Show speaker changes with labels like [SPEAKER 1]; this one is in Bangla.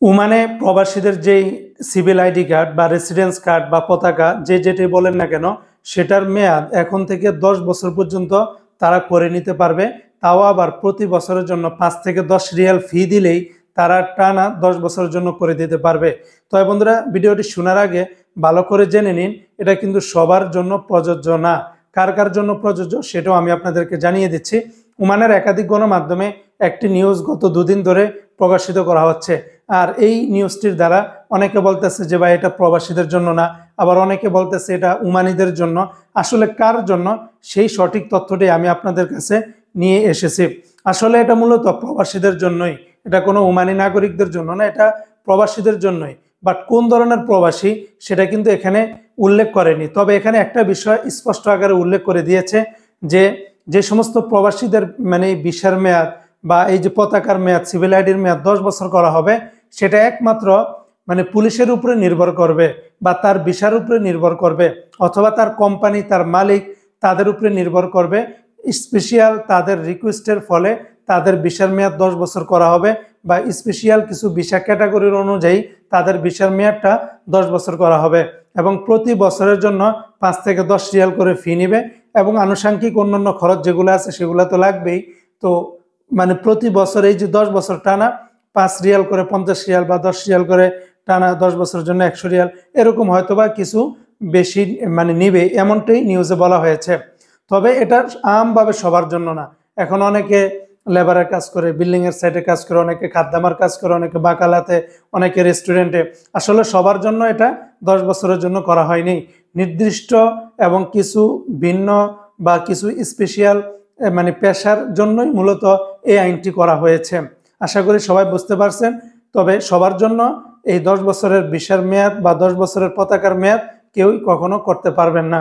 [SPEAKER 1] ওমানে প্রবাসীদের যেই সিভিল আইডি কার্ড বা রেসিডেন্স কার্ড বা পতাকা যেটি বলেন না কেন, সেটার মেয়াদ এখন থেকে 10 বছর পর্যন্ত তারা করে নিতে পারবে। তাও আবার প্রতি বছরের জন্য 5 থেকে 10 রিয়াল ফি দিলেই তারা টানা 10 বছরের জন্য করে দিতে পারবে। তো বন্ধুরা, ভিডিওটি শোনার আগে ভালো করে জেনে নিন, এটা কিন্তু সবার জন্য প্রযোজ্য না। কার কার জন্য প্রযোজ্য সেটাও আমি আপনাদেরকে জানিয়ে দিচ্ছি। ওমানের একাধিক গণমাধ্যমে একটি নিউজ গত দুদিন ধরে প্রকাশিত করা হচ্ছে। আর এই নিউজটির দ্বারা অনেকে বলতেছে যে ভাই এটা প্রবাসীদের জন্য না, আবার অনেকে বলতেছে এটা ওমানিদের জন্য। আসলে কার জন্য সেই সঠিক তথ্যটি আমি আপনাদের কাছে নিয়ে এসেছি। আসলে এটা মূলত প্রবাসীদের জন্যই, এটা কোনো ওমানি নাগরিকদের জন্য না, এটা প্রবাসীদের জন্যই। বাট কোন ধরনের প্রবাসী সেটা কিন্তু এখানে উল্লেখ করেনি। তবে এখানে একটা বিষয় স্পষ্ট আকারে উল্লেখ করে দিয়েছে যে যে সমস্ত প্রবাসীদের মানে ভিসার মেয়াদ বা এই যে পতাকার মেয়াদ, সিভিল আইডির মেয়াদ 10 বছর করা হবে, সেটা একমাত্র মানে পুলিশের উপরে নির্ভর করবে বা তার ভিসার উপরে নির্ভর করবে, অথবা তার কোম্পানি, তার মালিক, তাদের উপরে নির্ভর করবে। স্পেশাল তাদের রিকোয়েস্টের ফলে তাদের ভিসার মেয়াদ 10 বছর করা হবে, বা স্পেশাল কিছু ভিসা ক্যাটাগরির অনুযায়ী তাদের ভিসার মেয়াদটা 10 বছর করা হবে। এবং প্রতি বছরের জন্য 5 থেকে 10 রিয়াল করে ফি নিবে, এবং আনুষঙ্গিক অন্যান্য খরচ যেগুলো আছে সেগুলো তো লাগবেই। তো মানে প্রতি বছর এই যে 10 বছর টানা 5 রিয়াল করে 50 রিয়াল বা 10 রিয়াল করে টানা 10 বছরের জন্য 100 রিয়াল, এরকম হয়তোবা কিছু বেশি মানে নিবে, এমনটাই নিউজে বলা হয়েছে। তবে এটা আমভাবে সবার জন্য না। এখন অনেকে লেবারের কাজ করে, বিল্ডিং এর সাইডে কাজ করে, অনেকে খাদ্যামার কাজ করে, অনেকে বাকালাতে, অনেকে রেস্টুরেন্টে। আসলে সবার জন্য এটা 10 বছরের জন্য করা হয়নি। নির্দিষ্ট এবং কিছু ভিন্ন বা কিছু স্পেশাল মানে পেশার জন্যই মূলত এই আইনটি করা হয়েছে। আশা করি সবাই বুঝতে পারছেন। তবে সবার জন্য এই 10 বছরের ভিসার মেয়াদ বা 10 বছরের পতাকার মেয়াদ কেউই কখনো করতে পারবেন না।